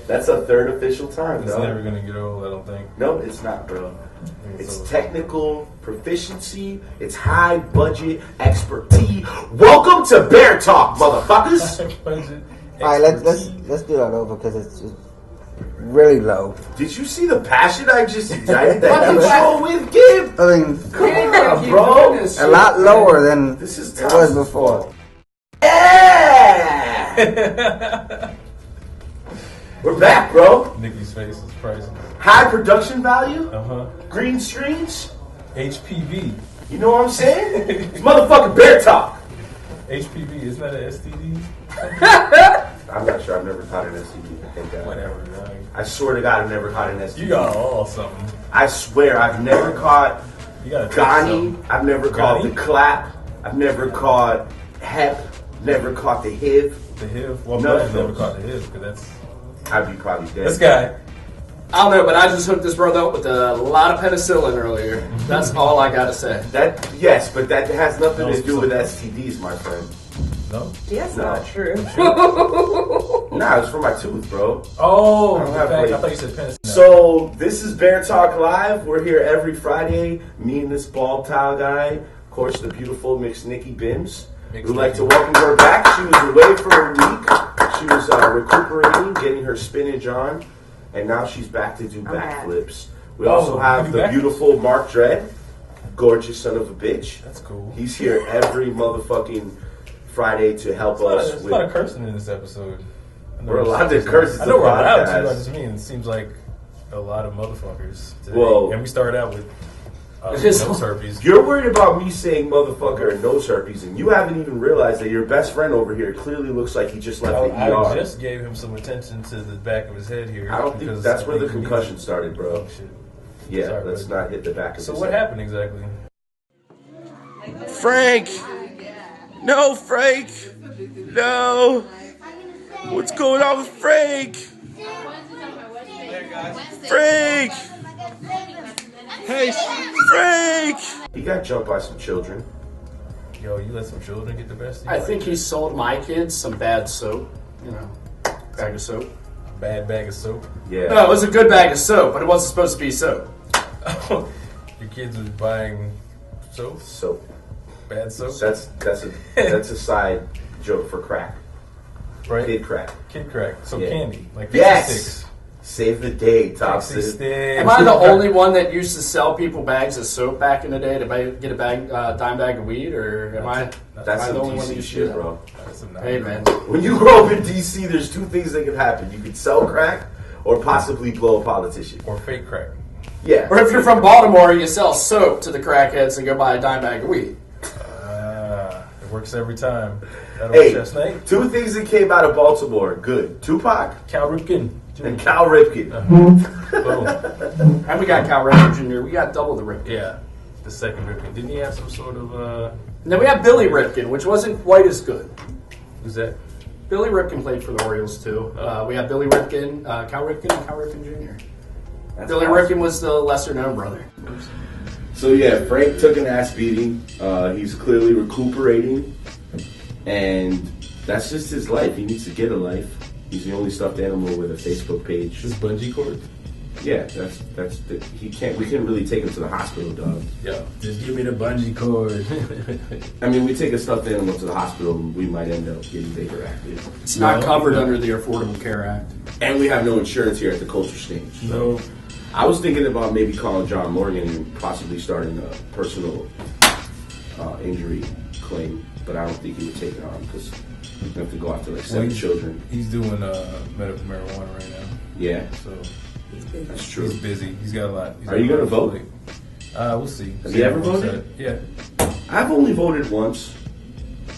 That's a third official time, It's dog. never gonna get old, I don't think. No, it's not, bro. It's so. technical proficiency. It's high budget expertise. Welcome to Bear Talk, motherfuckers. All right, let's do that over because it's really low. Did you see the passion I just ignited that intro with, Gib? I mean, Come on, bro. a lot lower than This is it was before. Yeah. We're back, bro. Nikki's face is priceless. High production value. Green screens. HPV. You know what I'm saying? It's motherfucking Bear Talk. HPV, isn't that an STD? I'm not sure. I've never caught an STD. Thank God. Whatever. I swear to God, I've never caught an STD. You got all something. I swear, I've never caught You got Ghani. I've never caught the Ghani? clap. I've never caught Hep. Never caught the HIV. The HIV. Well, No, I've never caught the HIV because that's I'd be probably dead. this guy. I don't know, but I just hooked this brother up with a lot of penicillin earlier. That's all I gotta say. Yes, but that has nothing No, to do with something. STDs, my friend. No. Yes, No. not true. Nah, it's for my tooth, bro. Oh, I don't have I weight. thought you said penicillin. So this is Bear Talk Live. We're here every Friday. Me and this bald towel guy, of course, the beautiful Mixed Nikki Bims. We'd like to welcome her back. She was away for a week. She was recuperating, getting her spinach on, and now she's back to do backflips. We also have the beautiful Mark Dred, gorgeous son of a bitch. That's cool. He's here every motherfucking Friday to help us There's a with. lot of cursing in this episode. We're allowed to curse. It's I know a we're allowed to. I podcast. just mean it seems like a lot of motherfuckers today. Well- and we started out with It is- nose herpes. You're worried about me saying motherfucker and nose herpes, and you haven't even realized that your best friend over here clearly looks like he just left the I ER. just gave him some attention to the back of his head here. I don't think because that's I where the think he concussion needs- started, bro. Oh, shit. Yeah, Sorry, let's buddy. not hit the back of So his what head. happened exactly? Frank! No, Frank! No! What's going on with Frank? Frank! Hey, Frank! He got jumped by some children. Yo, you let some children get the best of you? I think he sold my kids some bad soap. You know, bag of soap. Bad bag of soap. Yeah. No, it was a good bag of soap, but it wasn't supposed to be soap. Your kids was buying soap? So Bad soap? that's a side joke for crack. Right? Kid crack. Kid crack. So Yeah. candy. Like Yes! sticks. Save the day, Pixie Thompson. sticks. Am I the only one that used to sell people bags of soap back in the day to get a dime bag of weed, or am I? That's am I some the only one that DC used to do shit, that? bro. That's some Hey man, When you grow up in DC, there's two things that can happen. You could sell crack or possibly blow a politician. Or fake crack. Yeah. or if you're from Baltimore, you sell soap to the crackheads and go buy a dime bag of weed. It works every time. That old Hey, chestnut. two things that came out of Baltimore. Good. Tupac Cal Ripken. and Cal Ripken. Boom. And we got Cal Ripken Jr. We got double the Ripken. Yeah. The second Ripken. Didn't he have some sort of, And then we have Billy Ripken, which wasn't quite as good. who's that? Billy Ripken played for the Orioles too. We have Billy Ripken, Cal Ripken, and Cal Ripken Jr. That's Billy awesome. Ripken was the lesser known brother. So yeah, Frank took an ass beating. He's clearly recuperating, and that's just his life. He needs to get a life. He's the only stuffed animal with a Facebook page. This bungee cord? Yeah, we can't really take him to the hospital, dog. Yeah. Just give me the bungee cord. I mean, we take a stuffed animal to the hospital, and we might end up getting bigger active. It's not covered under the Affordable Care Act. And we have no insurance here at the Culture Exchange. No. I was thinking about maybe calling John Morgan and possibly starting a personal injury claim, but I don't think he would take it on because we have to go after like 7 children. He's doing medical marijuana right now. Yeah, So that's true. he's busy. He's got a lot. Are you gonna vote? We'll see. Have you ever voted? Yeah. I've only voted once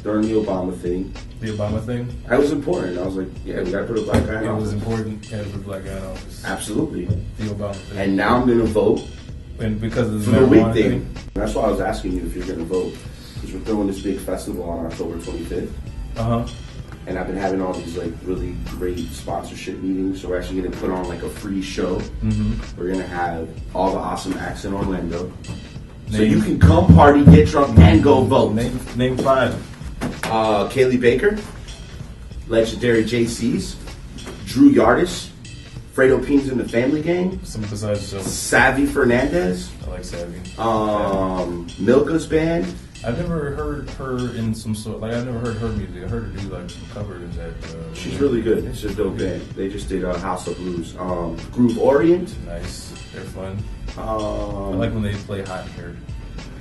during the Obama thing. The Obama thing. That was important. I was like, yeah, we gotta put a black guy in It was office. important to have a black guy in office. Absolutely. The Obama thing. And now I'm gonna vote And because of for the the weed marijuana thing. That's why I was asking you if you're gonna vote. Because we're throwing this big festival on October 25th. Uh-huh. And I've been having all these like really great sponsorship meetings. So we're actually gonna put on like a free show. Mm-hmm. We're gonna have all the awesome acts in Orlando. So you can come party, get drunk, and go vote. Name 5. Kaylee Baker, legendary JCs, Drew Yardis, Fredo Peans in the Family Gang. Some besides Joe. Savvy Fernandez. I like Savvy. Milka's band. I've never heard her in some sort. Like I've never heard her music. I heard her do like some covers at. She's really good. It's a dope band. They just did House of Blues. Groove Orient. Nice. They're fun. I I like when they play Hot in Here.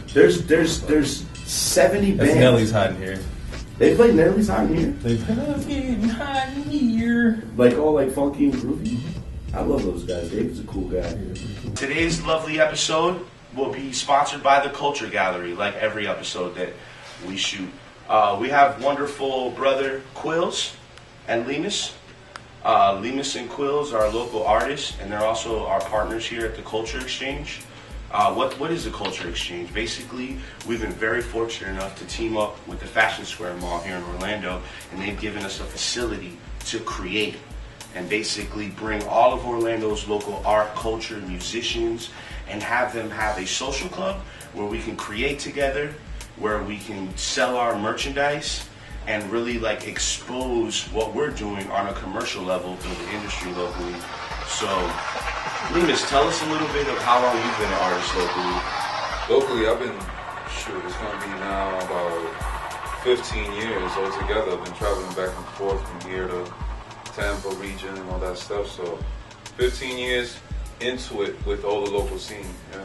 There's 70 That's bands. Nelly's Hot in Here. They play Nelly's Hot in Here. They play getting hot in here. Like all like funky and groovy. I love those guys. David's a cool guy. Today's lovely episode will be sponsored by the Culture Gallery, like every episode that we shoot. We have wonderful brother Quills and Lemus. Lemus and Quills are local artists, and they're also our partners here at the Culture Exchange. What is the Culture Exchange? Basically, we've been very fortunate enough to team up with the Fashion Square Mall here in Orlando, and they've given us a facility to create and basically bring all of Orlando's local art, culture, musicians, and have them have a social club where we can create together, where we can sell our merchandise, and really like expose what we're doing on a commercial level to the industry locally. So, Lemus, tell us a little bit of how long you've been an artist locally. Locally, I've been, it's going to be now about 15 years altogether. I've been traveling back and forth from here to Tampa region and all that stuff. So 15 years into it with all the local scene. Yeah.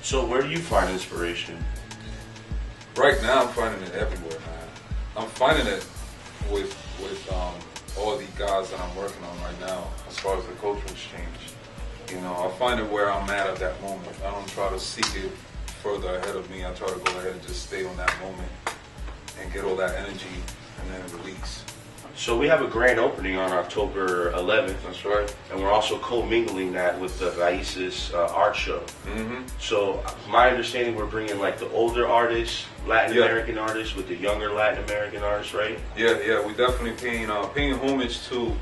So where do you find inspiration? Right now, I'm finding it everywhere, man. I'm finding it with all the guys that I'm working on right now as far as the cultural exchange. You know, I find it where I'm at that moment. I don't try to seek it further ahead of me. I try to go ahead and just stay on that moment and get all that energy and then release. So we have a grand opening on October 11th. That's right. And we're also co-mingling that with the Raices art show. Mm-hmm. So my understanding, we're bringing like the older artists, Latin American artists with the younger Latin American artists, right? Yeah, we definitely paying homage to,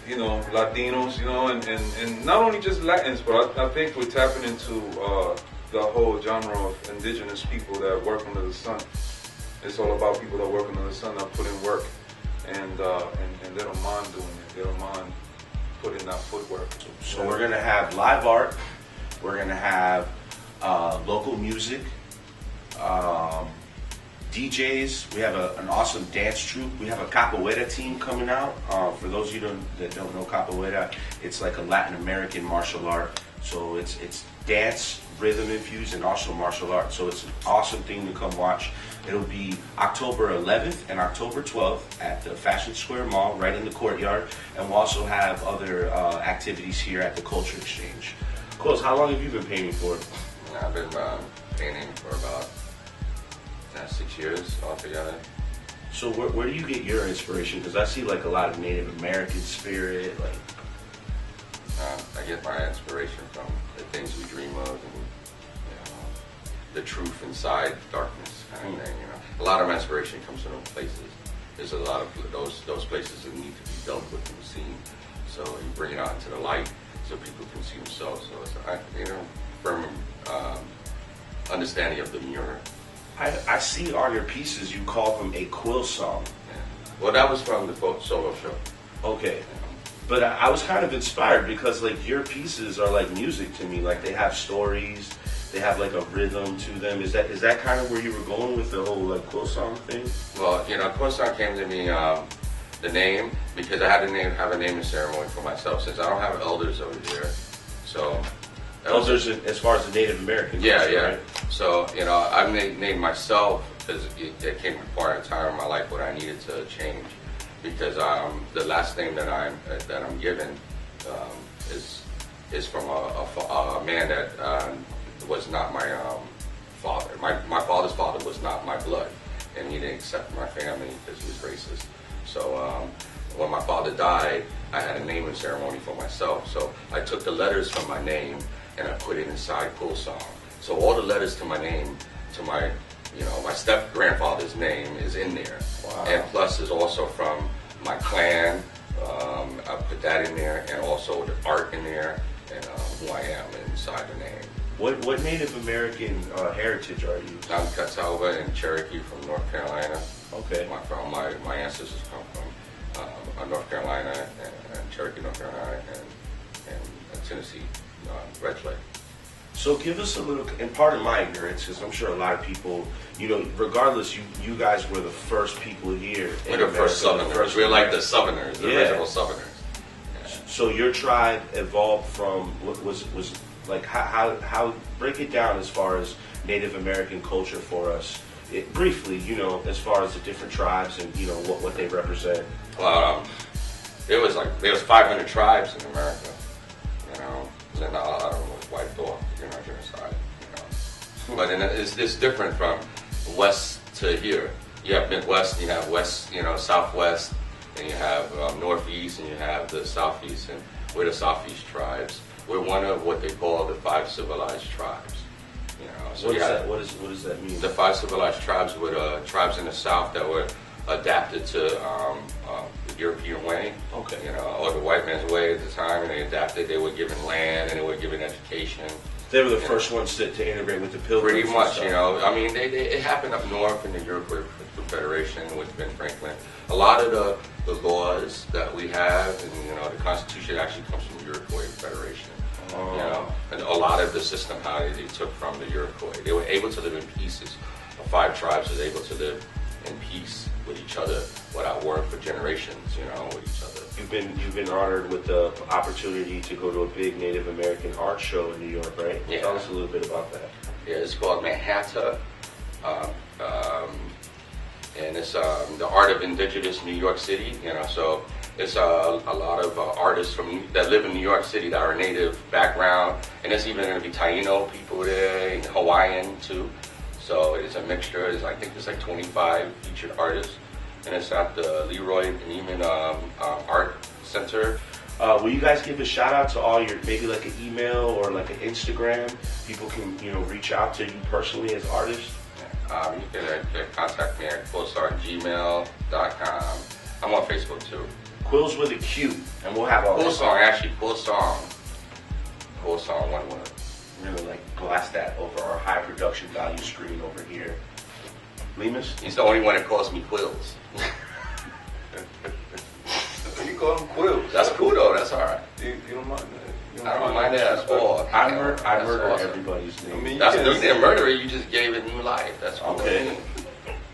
you know, Latinos, you know, and not only just Latins, but I think we're tapping into the whole genre of indigenous people that work under the sun. It's all about people that work under the sun, that put in work. And they don't mind doing it. They don't mind putting that footwork. So we're gonna have live art. We're gonna have local music, DJs. We have an awesome dance troupe. We have a capoeira team coming out. For those of you that don't know capoeira, it's like a Latin American martial art. So it's dance, rhythm infused, and also martial art. So it's an awesome thing to come watch. It'll be October 11th and October 12th at the Fashion Square Mall, right in the courtyard. And we'll also have other activities here at the Culture Exchange. Quills, how long have you been painting for? I've been painting for about 6 years altogether. So where do you get your inspiration? Because I see like a lot of Native American spirit. Like I get my inspiration from the things we dream of and the truth inside darkness kind of thing. You know, a lot of my inspiration comes from those places. There's a lot of those places that need to be dealt with and seen. So you bring it out into the light so people can see themselves. So it's from understanding of the mirror. I see on your pieces you call them a Quilsong. Yeah. Well, that was from the solo show. Okay. But I was kind of inspired because like your pieces are like music to me. Like they have stories, they have like a rhythm to them. Is that kind of where you were going with the whole like Quilsong thing? Well, Quilsong came to me the name because I had to have a naming ceremony for myself since I don't have elders over here. So elders as far as the Native American. Yeah. Right? So I named myself because it came a part of time in my life where I needed to change. Because the last name that I'm given is from a man that was not my father. My father's father was not my blood, and he didn't accept my family because he was racist. So when my father died, I had a naming ceremony for myself. So I took the letters from my name and I put it inside Quilsong. So all the letters to my name, to my my step-grandfather's name is in there. Wow. And plus is also from my clan. I put that in there, and also the art in there, and who I am inside the name. What Native American heritage are you? I'm Catawba and Cherokee from North Carolina. Okay. My ancestors come from North Carolina and Cherokee, North Carolina, Tennessee, Red Clay. So give us a little, and pardon my ignorance, because I'm sure a lot of people, regardless, you guys were the first people here. We're the first Southerners. We're like the Southerners, the original Southerners. Yeah. So your tribe evolved from what was like how break it down as far as Native American culture for us. Briefly, as far as the different tribes and what they represent. There was 500 tribes in America, and a lot of them was wiped off during our genocide, But it's different from west to here. You have Midwest, you have west, Southwest, and you have Northeast, and you have the Southeast, and we're the Southeast tribes. We're one of what they call the 5 civilized tribes. So what does that mean? The 5 civilized tribes were tribes in the South that were adapted to the European way, or the white man's way at the time, and they adapted. They were given land and they were given education. They were the first ones to integrate with the Pilgrims. Pretty much, I mean, it happened up north in the Iroquois Confederation with Ben Franklin. A lot of the laws that we have, and the Constitution actually comes from the Iroquois Confederation. And a lot of the system how they took from the Iroquois. They were able to live in pieces. The 5 tribes were able to live in peace with each other without war for generations, with each other. You've been honored with the opportunity to go to a big Native American art show in New York, right? Yeah. Tell us a little bit about that. Yeah, it's called Manhattan, and it's the art of indigenous New York City. So it's a lot of artists that live in New York City that are native background, and there's even going to be Taino people there, and Hawaiian too. So it's a mixture. I think there's like 25 featured artists, and it's at the Leroy Neiman Art Center. Will you guys give a shout out to all your, maybe like an email or like an Instagram? People can reach out to you personally as artists. You can contact me at quilsong@gmail.com. I'm on Facebook too. Quills with a Q, and we'll have all Quilsong, actually, Quilsong 1 word. Really like blast that over our high production value screen over here. Lemus? He's the only one that calls me Quills. You call him Quills. That's cool though, that's alright. You don't mind that? I don't mind that at all. I murder everybody's name. I mean, That's you didn't murder it, you just gave it new life. That's cool. Okay.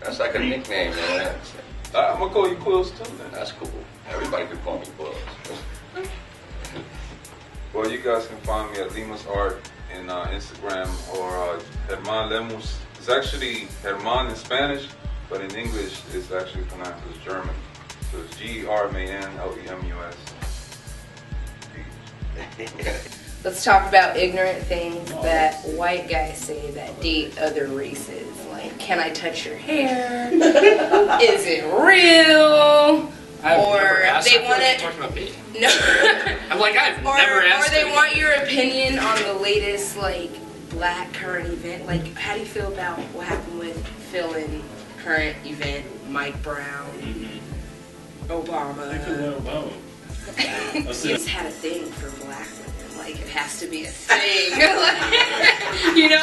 That's like a nickname, man. I'm gonna call you Quills too then. That's cool. Everybody can call me Quills. Well, you guys can find me at Lemus Art in Instagram or Herman Lemus. It's actually Herman in Spanish, but in English it's actually pronounced as German. So it's GERMANLEMUS. Let's talk about ignorant things that white guys say that date other races. Like, can I touch your hair? Is it real? Or they want it. Talking about me. No. I'm like, I've never asked. Or they want your opinion on the latest black current event. Like, how do you feel about what happened with Phil in current event? Mike Brown, Obama. I feel about Obama. He's had a thing for black women. Like, it has to be a thing.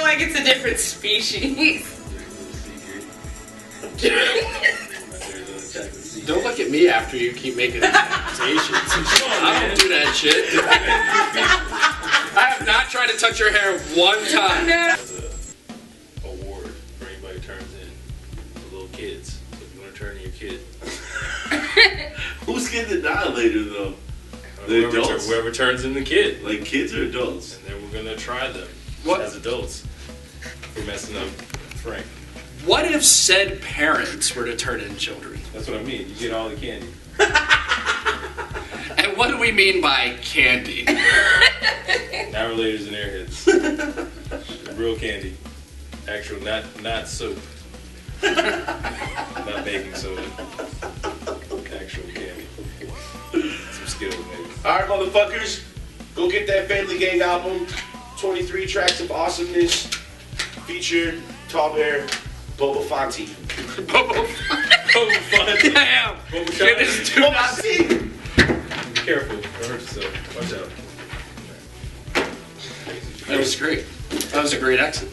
Like it's a different species. Don't look at me after you keep making these accusations. I don't do that shit. I have not tried to touch your hair one time. As a award for anybody who turns in for little kids. So if you want to turn in your kid, Who's getting annihilated though? The adults? whoever turns in the kid. Like kids or adults? And then we're gonna try them as adults for messing up Frank. What if said parents were to turn in children? That's what I mean. You get all the candy. And what do we mean by candy? Not relators and airheads. Real candy. Actual, not soap. Not baking soda. Actual candy. Some Skittles maybe. Alright, motherfuckers. Go get that Family Gang album. 23 tracks of awesomeness. Featured Tall Bear, Boba Fonte. Boba Fonte. Damn. Kids do not see. Be careful. Don't hurt yourself. Watch out. That was great. That was a great exit.